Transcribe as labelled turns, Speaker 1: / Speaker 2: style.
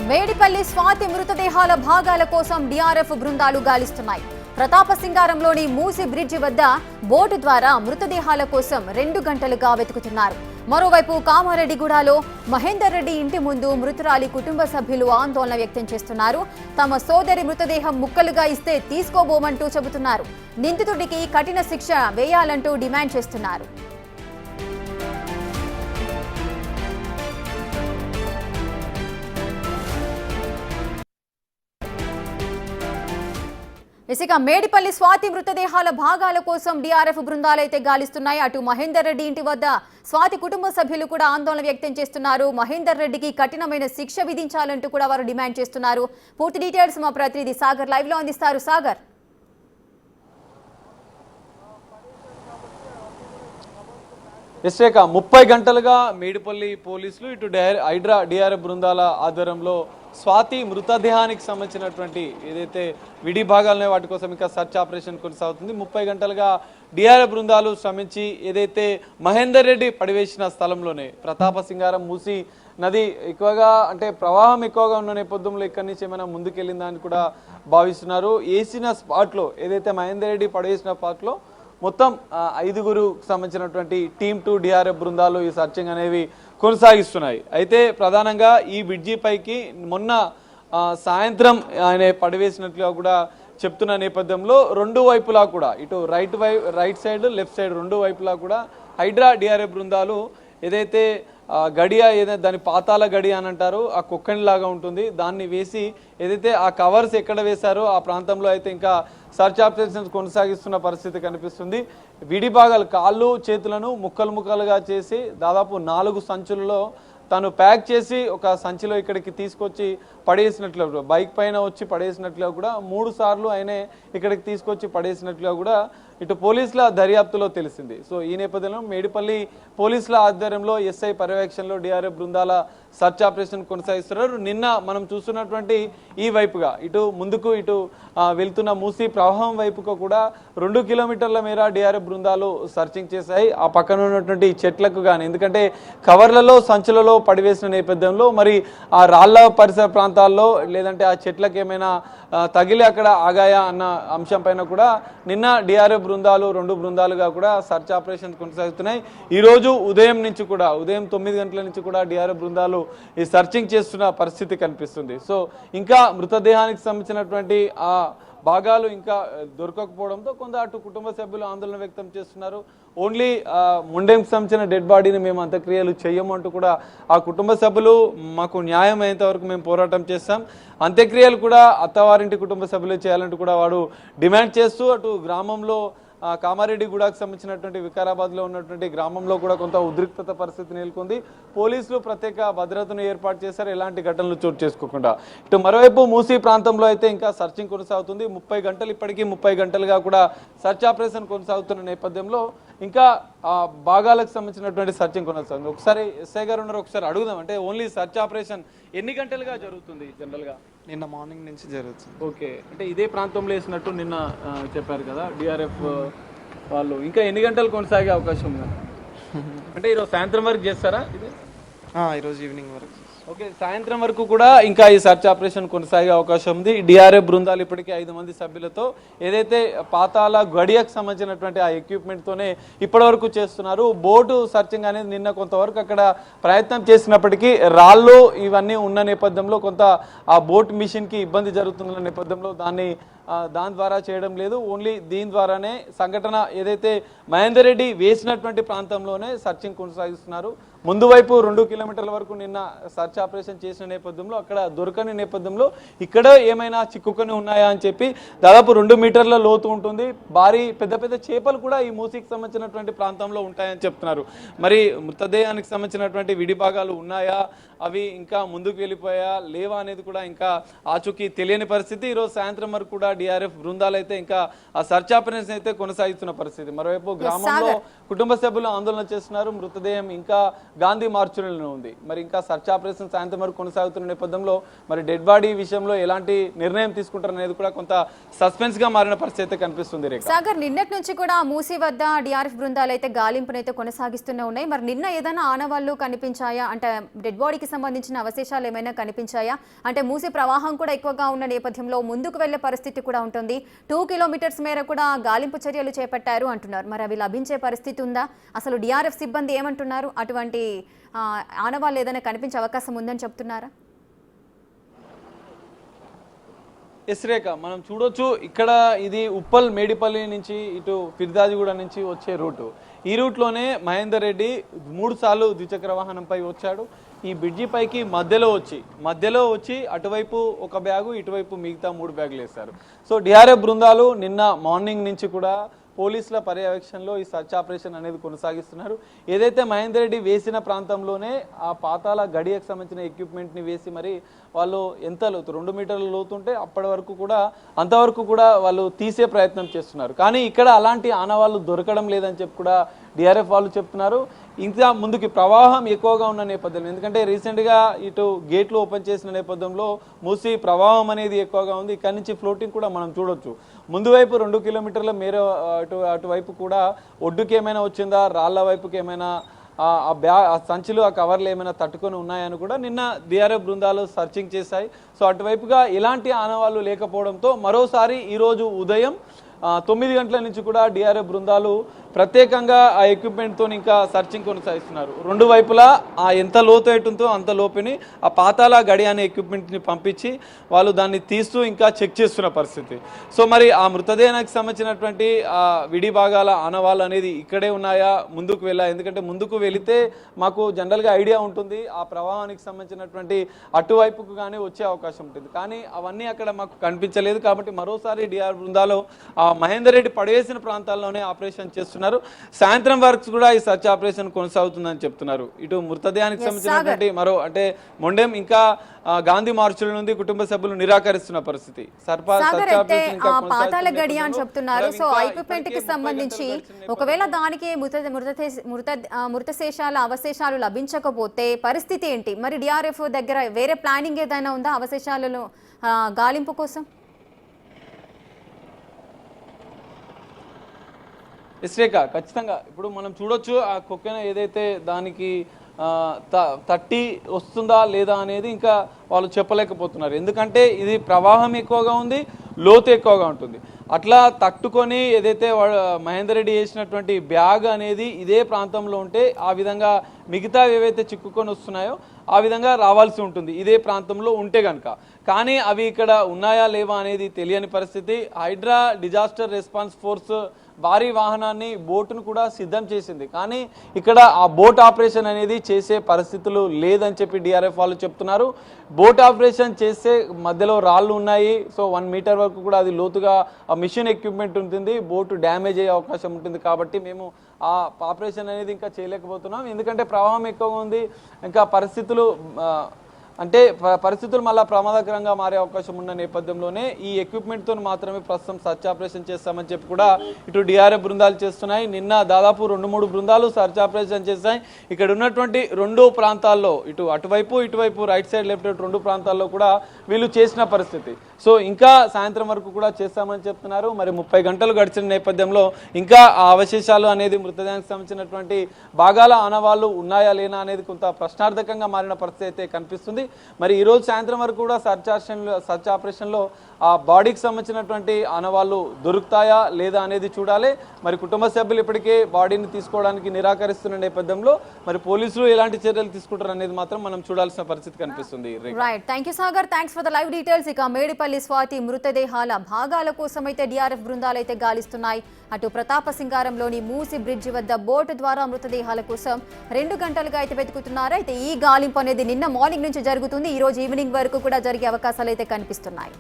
Speaker 1: మేడిపల్లి స్వాతి మృతదేహాల భాగాల కోసం డిఆర్ఎఫ్ బృందాలు గాలిస్తున్నాయి. ప్రతాపసింగారంలోని మూసి బ్రిడ్జి వద్ద బోటు ద్వారా మృతదేహాల కోసం 2 గంటలుగా వెతుకుతున్నారు. మరోవైపు కామారెడ్డిగూడలో మహేందర్ రెడ్డి ఇంటి ముందు మృతురాలి కుటుంబ సభ్యులు ఆందోళన వ్యక్తం చేస్తున్నారు. తమ సోదరి మృతదేహం ముక్కలుగా ఇస్తే తీసుకోబోమంటూ చెబుతున్నారు. నిందితుడికి కఠిన శిక్ష వేయాలంటూ డిమాండ్ చేస్తున్నారు. ఇసిక మేడిపల్లి స్వాతి మృతదేహాల భాగాల కోసం డిఆర్ఎఫ్ బృందాలైతే గాలిస్తున్నాయి. అటు మహేందర్ రెడ్డి ఇంటి వద్ద స్వాతి కుటుంబ సభ్యులు కూడా ఆందోళన వ్యక్తం చేస్తున్నారు. మహేందర్ రెడ్డికి కఠినమైన శిక్ష విధించాలంటూ కూడా వారు డిమాండ్ చేస్తున్నారు. పూర్తి డీటెయిల్స్ మా ప్రతినిధి సాగర్ లైవ్ లో అందిస్తారు. సాగర్,
Speaker 2: ఎస్ఏక 30 గంటలుగా మేడిపల్లి పోలీసులు ఇటు హైడ్రా డిఆర్ఎఫ్ బృందాల ఆధ్వర్యంలో స్వాతి మృతదేహానికి సంబంధించినటువంటి ఏదైతే విడి భాగాలనే వాటి కోసం ఇంకా సర్చ్ ఆపరేషన్ కొనసాగుతుంది. 30 గంటలుగా డిఆర్ఎఫ్ బృందాలు శ్రమించి ఏదైతే మహేందర్ రెడ్డి పడివేసిన స్థలంలోనే ప్రతాపసింగారం మూసి నది ఎక్కువగా అంటే ప్రవాహం ఎక్కువగా ఉన్న నేపథ్యంలో ఇక్కడి నుంచి ఏమైనా ముందుకెళ్ళిందా అని కూడా భావిస్తున్నారు. వేసిన స్పాట్లో ఏదైతే మహేందర్ రెడ్డి పడివేసిన స్పాట్లో మొత్తం 5గురు సంబంధించినటువంటి టీమ్ 2 డిఆర్ఎఫ్ బృందాలు ఈ సర్చింగ్ అనేవి కొనసాగిస్తున్నాయి. అయితే ప్రధానంగా ఈ బ్రిడ్జి పైకి మొన్న సాయంత్రం ఆయన పడివేసినట్లుగా కూడా చెప్తున్న నేపథ్యంలో 2 వైపులా కూడా ఇటు రైట్ సైడ్ లెఫ్ట్ సైడ్ 2 వైపులా కూడా హైడ్రా డిఆర్ఎఫ్ బృందాలు ఏదైతే గడియా ఏదైతే దాని పాతాల గడి అని అంటారు, ఆ కుక్కని లాగా ఉంటుంది, దాన్ని వేసి ఏదైతే ఆ కవర్స్ ఎక్కడ వేశారో ఆ ప్రాంతంలో అయితే ఇంకా సర్చ్ ఆపరేషన్స్ కొనసాగిస్తున్న పరిస్థితి కనిపిస్తుంది. విడి భాగాలు కాళ్ళు చేతులను ముక్కలుగా చేసి దాదాపు 4 సంచులలో తను ప్యాక్ చేసి ఒక సంచిలో ఇక్కడికి తీసుకొచ్చి పడేసినట్లుగా, బైక్ పైన వచ్చి పడేసినట్లుగా కూడా 3 సార్లు ఆయనే ఇక్కడికి తీసుకొచ్చి పడేసినట్లుగా కూడా ఇటు పోలీసుల దర్యాప్తులో తెలిసింది. సో ఈ నేపథ్యంలో మేడిపల్లి పోలీసుల ఆధ్వర్యంలో ఎస్ఐ పర్యవేక్షణలో డిఆర్ఎఫ్ బృందాల సర్చ్ ఆపరేషన్ కొనసాగిస్తున్నారు. నిన్న మనం చూస్తున్నటువంటి ఈ వైపుగా ఇటు ముందుకు ఇటు వెళ్తున్న మూసి ప్రవాహం వైపుకు కూడా 2 కిలోమీటర్ల మేర డిఆర్ఎఫ్ బృందాలు సర్చింగ్ చేశాయి. ఆ పక్కన ఉన్నటువంటి చెట్లకు కానీ, ఎందుకంటే కవర్లలో సంచులలో పడివేసిన నేపథ్యంలో మరి ఆ రాళ్ల పరిసర ప్రాంతాల్లో లేదంటే ఆ చెట్లకు ఏమైనా తగిలి అక్కడ ఆగాయా అన్న అంశం పైన కూడా నిన్న డిఆర్ఎఫ్ బృందాలు 2 బృందాలుగా కూడా సర్చ్ ఆపరేషన్ కొనసాగుతున్నాయి. ఈరోజు ఉదయం 9 గంటల నుంచి కూడా డిఆర్ఎఫ్ బృందాలు ఈ సర్చింగ్ చేస్తున్న పరిస్థితి కనిపిస్తుంది. సో ఇంకా మృతదేహానికి సంబంధించినటువంటి ఆ భాగాలు ఇంకా దొరకకపోవడంతో కొంత అటు కుటుంబ సభ్యులు ఆందోళన వ్యక్తం చేస్తున్నారు. ఓన్లీ ముండెంకి సంబంధించిన డెడ్ బాడీని మేము అంత్యక్రియలు చేయమంటూ కూడా ఆ కుటుంబ సభ్యులు మాకు న్యాయం అయ్యేంత వరకు మేము పోరాటం చేస్తాం, అంత్యక్రియలు కూడా అత్తవారింటి కుటుంబ సభ్యులు చేయాలంటూ కూడా వాడు డిమాండ్ చేస్తూ అటు గ్రామంలో కామారెడ్డిగూడకు సంబంధించినటువంటి వికారాబాద్లో ఉన్నటువంటి గ్రామంలో కూడా కొంత ఉద్రిక్తత పరిస్థితి నెలకొంది. పోలీసులు ప్రత్యేక భద్రతను ఏర్పాటు చేశారు, ఎలాంటి ఘటనలు చోటు చేసుకోకుండా. ఇటు మరోవైపు మూసీ ప్రాంతంలో అయితే ఇంకా సర్చింగ్ కొనసాగుతుంది. 30 గంటలు ఇప్పటికీ 30 గంటలుగా కూడా సర్చ్ ఆపరేషన్ కొనసాగుతున్న నేపథ్యంలో ఇంకా భాగాలకు సంబంధించినటువంటి సర్చింగ్ కొనసాగుతుంది. ఒకసారి ఎస్ఐ గారు ఉన్నారు, ఒకసారి అడుగుదాం. అంటే ఓన్లీ సర్చ్ ఆపరేషన్ ఎన్ని గంటలుగా జరుగుతుంది జనరల్గా?
Speaker 3: నిన్న మార్నింగ్ నుంచి జరుగుతుంది.
Speaker 2: ఓకే, అంటే ఇదే ప్రాంతంలో వేసినట్టు నిన్న చెప్పారు కదా డిఆర్ఎఫ్ వాళ్ళు, ఇంకా ఎన్ని గంటలు కొనసాగే అవకాశం ఉంది? అంటే ఈరోజు సాయంత్రం వరకు చేస్తారా ఇది?
Speaker 3: ఈరోజు ఈవినింగ్ వరకు.
Speaker 2: ఓకే, సాయంత్రం వరకు కూడా ఇంకా ఈ సర్చ్ ఆపరేషన్ కొనసాగే అవకాశం ఉంది. డిఆర్ఎఫ్ బృందాలు ఇప్పటికే 5 మంది సభ్యులతో ఏదైతే పాతాల గడియకు సంబంధించినటువంటి ఆ ఎక్విప్మెంట్తోనే ఇప్పటి వరకు చేస్తున్నారు. బోటు సర్చింగ్ అనేది నిన్న కొంతవరకు అక్కడ ప్రయత్నం చేసినప్పటికీ రాళ్ళు ఇవన్నీ ఉన్న నేపథ్యంలో కొంత ఆ బోట్ మిషన్కి ఇబ్బంది జరుగుతున్న నేపథ్యంలో దాని ద్వారా చేయడం లేదు. ఓన్లీ దీని ద్వారానే సంఘటన ఏదైతే మహేందర్ రెడ్డి వేసినటువంటి ప్రాంతంలోనే సర్చింగ్ కొనసాగిస్తున్నారు. ముందు వైపు 2 కిలోమీటర్ల వరకు నిన్న సర్చ్ ఆపరేషన్ చేసిన నేపథ్యంలో అక్కడ దొరకని నేపథ్యంలో ఇక్కడ ఏమైనా చిక్కుకొని ఉన్నాయా అని చెప్పి దాదాపు 2 మీటర్ల లోతు ఉంటుంది. భారీ పెద్ద చేపలు కూడా ఈ మూసీకి సంబంధించినటువంటి ప్రాంతంలో ఉంటాయని చెప్తున్నారు. మరి మృతదేహానికి సంబంధించినటువంటి విడి భాగాలు ఉన్నాయా, అవి ఇంకా ముందుకు వెళ్ళిపోయా లేవా అనేది కూడా ఇంకా ఆచూకీ తెలియని పరిస్థితి. ఈరోజు సాయంత్రం వరకు కూడా డిఆర్ఎఫ్ బృందాలు అయితే ఇంకా ఆ సర్చ్ ఆపరేషన్ అయితే కొనసాగిస్తున్న పరిస్థితి. మరోవైపు గ్రామంలో కుటుంబ సభ్యులు ఆందోళన చేస్తున్నారు. మృతదేహం ఇంకా గాంధీ మార్చులలో ఉంది. మరి ఇంకా సర్చ్ ఆపరేషన్ సాయంత్రం వరకు కొనసాగుతున్న నేపథ్యంలో మరి డెడ్ బాడీ విషయంలో ఎలాంటి నిర్ణయం తీసుకుంటారు అనేది కూడా కొంత సస్పెన్స్ గా మారిన పరిస్థితి కనిపిస్తుంది.
Speaker 1: సాగర్, నిన్నటి నుంచి కూడా మూసీ వద్ద డిఆర్ఎఫ్ బృందాలు అయితే గాలింపునైతే కొనసాగిస్తూనే ఉన్నాయి. మరి నిన్న ఏదైనా ఆనవాళ్లు కనిపించాయా? అంటే డెడ్ బాడీకి సంబంధించిన అవశేషాలు ఏమైనా కనిపించాయా? అంటే మూసి ప్రవాహం కూడా ఎక్కువగా ఉన్న నేపథ్యంలో ముందుకు వెళ్లే పరిస్థితి కూడా ఉంటుంది. 2 కిలోమీటర్స్ మేర కూడా గాలింపు చర్యలు చేపట్టారు అంటున్నారు. మరి అవి లభించే పరిస్థితి ఉందా? అసలు డిఆర్ఎఫ్ సిబ్బంది ఏమంటున్నారు? అటువంటి ఆనవాళ్ళు ఏదైనా కనిపించే అవకాశం ఉందని చెప్తున్నారా?
Speaker 2: రేఖ మనం చూడొచ్చు, ఇక్కడ ఇది ఉప్పల్ మేడిపల్లి నుంచి ఇటు ఫిర్దాజిగూడ నుంచి వచ్చే రూటు. ఈ రూట్లోనే మహేందర్ రెడ్డి 3 సార్లు ద్విచక్ర వాహనంపై వచ్చాడు. ఈ బ్రిడ్జి పైకి మధ్యలో వచ్చి అటువైపు ఒక బ్యాగు, ఇటువైపు మిగతా 3 బ్యాగులు వేశారు. సో డిఆర్ఎఫ్ బృందాలు నిన్న మార్నింగ్ నుంచి కూడా పోలీసుల పర్యవేక్షణలో ఈ సర్చ్ ఆపరేషన్ అనేది కొనసాగిస్తున్నారు. ఏదైతే మహేందర్ రెడ్డి వేసిన ప్రాంతంలోనే ఆ పాతాల గడియకు సంబంధించిన ఎక్విప్మెంట్ని వేసి మరి వాళ్ళు ఎంత లోతు 2 మీటర్ల లోతు ఉంటే అప్పటి వరకు కూడా అంతవరకు కూడా వాళ్ళు తీసే ప్రయత్నం చేస్తున్నారు. కానీ ఇక్కడ అలాంటి ఆనవాళ్ళు దొరకడం లేదని చెప్పి కూడా డిఆర్ఎఫ్ వాళ్ళు చెప్తున్నారు. ఇంకా ముందుకి ప్రవాహం ఎక్కువగా ఉన్న నేపథ్యంలో, ఎందుకంటే రీసెంట్గా ఇటు గేట్లు ఓపెన్ చేసిన నేపథ్యంలో మూసి ప్రవాహం అనేది ఎక్కువగా ఉంది. ఇక్కడ నుంచి ఫ్లోటింగ్ కూడా మనం చూడొచ్చు. ముందు వైపు 2 కిలోమీటర్ల మేర అటువైపు కూడా ఒడ్డుకి ఏమైనా వచ్చిందా, రాళ్ల వైపుకి ఏమైనా ఆ సంచులు ఆ కవర్లు ఏమైనా తట్టుకొని ఉన్నాయని కూడా నిన్న డిఆర్ఎఫ్ బృందాలు సర్చింగ్ చేశాయి. సో అటువైపుగా ఎలాంటి ఆనవాళ్ళు లేకపోవడంతో మరోసారి ఈరోజు ఉదయం 9 గంటల నుంచి కూడా డిఆర్ఎఫ్ బృందాలు ప్రత్యేకంగా ఆ ఎక్విప్మెంట్తో ఇంకా సర్చింగ్ కొనసాగిస్తున్నారు. 2 వైపులా ఆ ఎంత లోతు ఉంటుందో అంత లోపుని ఆ పాతాల గడి అనే ఎక్విప్మెంట్ని పంపించి వాళ్ళు దాన్ని తీస్తూ ఇంకా చెక్ చేస్తున్న పరిస్థితి. సో మరి ఆ మృతదేహానికి సంబంధించినటువంటి విడి భాగాల ఆనవాళ్ళు అనేది ఇక్కడే ఉన్నాయా, ముందుకు వెళ్ళా? ఎందుకంటే ముందుకు వెళితే మాకు జనరల్గా ఐడియా ఉంటుంది ఆ ప్రవాహానికి సంబంధించినటువంటి అటువైపుకు కానీ వచ్చే అవకాశం ఉంటుంది. కానీ అవన్నీ అక్కడ మాకు కనిపించలేదు. కాబట్టి మరోసారి డిఆర్ బృందాలు మహేందర్ రెడ్డి పడవేసిన ప్రాంతాల్లోనే ఆపరేషన్ చేస్తున్నారు. సాయంత్రం వరకు కూడా ఈ సర్చ్ ఆపరేషన్ కొనసాగుతుందని చెప్తున్నారు. ఇటు మృతదేహానికి సంబంధించినటువంటి అంటే మొండెం ఇంకా గాంధీ మార్చుల నుండి కుటుంబ సభ్యులు నిరాకరిస్తున్న పరిస్థితి.
Speaker 1: పాతాల గడి అని చెప్తున్నారు. సో ఎక్విప్మెంట్ కి సంబంధించి ఒకవేళ దానికి మృతశేషాల అవశేషాలు లభించకపోతే పరిస్థితి ఏంటి? మరి డిఆర్ఎఫ్ దగ్గర వేరే ప్లానింగ్ ఏదైనా ఉందా అవశేషాలను గాలింపు కోసం?
Speaker 2: రేఖ ఖచ్చితంగా ఇప్పుడు మనం చూడొచ్చు ఆ కుక్కెన ఏదైతే దానికి తట్టి వస్తుందా లేదా అనేది ఇంకా వాళ్ళు చెప్పలేకపోతున్నారు. ఎందుకంటే ఇది ప్రవాహం ఎక్కువగా ఉంది, లోతు ఎక్కువగా ఉంటుంది. అట్లా తట్టుకొని ఏదైతే మహేందర్ రెడ్డి చేసినటువంటి బ్యాగ్ అనేది ఇదే ప్రాంతంలో ఉంటే ఆ విధంగా మిగతా ఏవైతే చిక్కుకొని వస్తున్నాయో ఆ విధంగా రావాల్సి ఉంటుంది ఇదే ప్రాంతంలో ఉంటే కనుక. కానీ అవి ఇక్కడ ఉన్నాయా లేవా అనేది తెలియని పరిస్థితి. హైడ్రా డిజాస్టర్ రెస్పాన్స్ ఫోర్స్ భారీ వాహనాన్ని బోటును కూడా సిద్ధం చేసింది. కానీ ఇక్కడ ఆ బోట్ ఆపరేషన్ అనేది చేసే పరిస్థితులు లేదని చెప్పి డిఆర్ఎఫ్ వాళ్ళు చెప్తున్నారు. బోట్ ఆపరేషన్ చేసే మధ్యలో రాళ్ళు ఉన్నాయి. సో 1 మీటర్ వరకు కూడా అది లోతుగా ఆ మిషన్ ఎక్విప్మెంట్ ఉంటుంది, బోటు డ్యామేజ్ అయ్యే అవకాశం ఉంటుంది. కాబట్టి మేము ఆ ఆపరేషన్ అనేది ఇంకా చేయలేకపోతున్నాం. ఎందుకంటే ప్రవాహం ఎక్కువగా ఉంది. ఇంకా పరిస్థితులు మళ్ళీ ప్రమాదకరంగా మారే అవకాశం ఉన్న నేపథ్యంలోనే ఈ ఎక్విప్మెంట్తో మాత్రమే ప్రస్తుతం సర్చ్ ఆపరేషన్ చేస్తామని చెప్పి కూడా ఇటు డిఆర్ఎఫ్ బృందాలు చేస్తున్నాయి. నిన్న దాదాపు 2-3 బృందాలు సర్చ్ ఆపరేషన్ చేశాయి. ఇక్కడ ఉన్నటువంటి 2 ప్రాంతాల్లో ఇటువైపు రైట్ సైడ్ లెఫ్ట్ 2 ప్రాంతాల్లో కూడా వీళ్ళు చేసిన పరిస్థితి. సో ఇంకా సాయంత్రం వరకు కూడా చేస్తామని చెప్తున్నారు. మరి 30 గంటలు గడిచిన నేపథ్యంలో ఇంకా ఆ అవశేషాలు అనేది మృతదేహానికి సంబంధించినటువంటి భాగాల ఆనవాళ్ళు ఉన్నాయా లేనా అనేది కొంత ప్రశ్నార్థకంగా మారిన పరిస్థితి అయితే కనిపిస్తుంది. మరి ఈ రోజు సాయంత్రం వరకు కూడా సర్చ్ ఆపరేషన్లో ఆ బాడీకి సంబంధించినటువంటి ఆనవాళ్ళు దొరుకుతాయా లేదా అనేది చూడాలి. మరి కుటుంబ సభ్యులు ఇప్పటికే బాడీని తీసుకోవడానికి నిరాకరిస్తున్న నేపథ్యంలో మరి పోలీసులు ఎలాంటి చర్యలు తీసుకుంటారు అనేది మాత్రం మనం చూడాల్సిన పరిస్థితి కనిపిస్తుంది.
Speaker 1: Right, thank you Sagar, thanks for the live details. ఇక మేడిపల్లి స్వాతి మృతదేహాల భాగాల కోసం అయితే డిఆర్ఎఫ్ బృందాలు అయితే గాలిస్తున్నాయి. అటు ప్రతాపసింగారంలోని మూసి బ్రిడ్జి వద్ద బోటు ద్వారా మృతదేహాల కోసం 2 గంటలుగా అయితే వెతుకుతున్నారు. అయితే ఈ గాలింపు అనేది నిన్న మార్నింగ్ నుంచి జరుగుతుంది. ఈ రోజు ఈవినింగ్ వరకు కూడా జరిగే అవకాశాలు అయితే కనిపిస్తున్నాయి.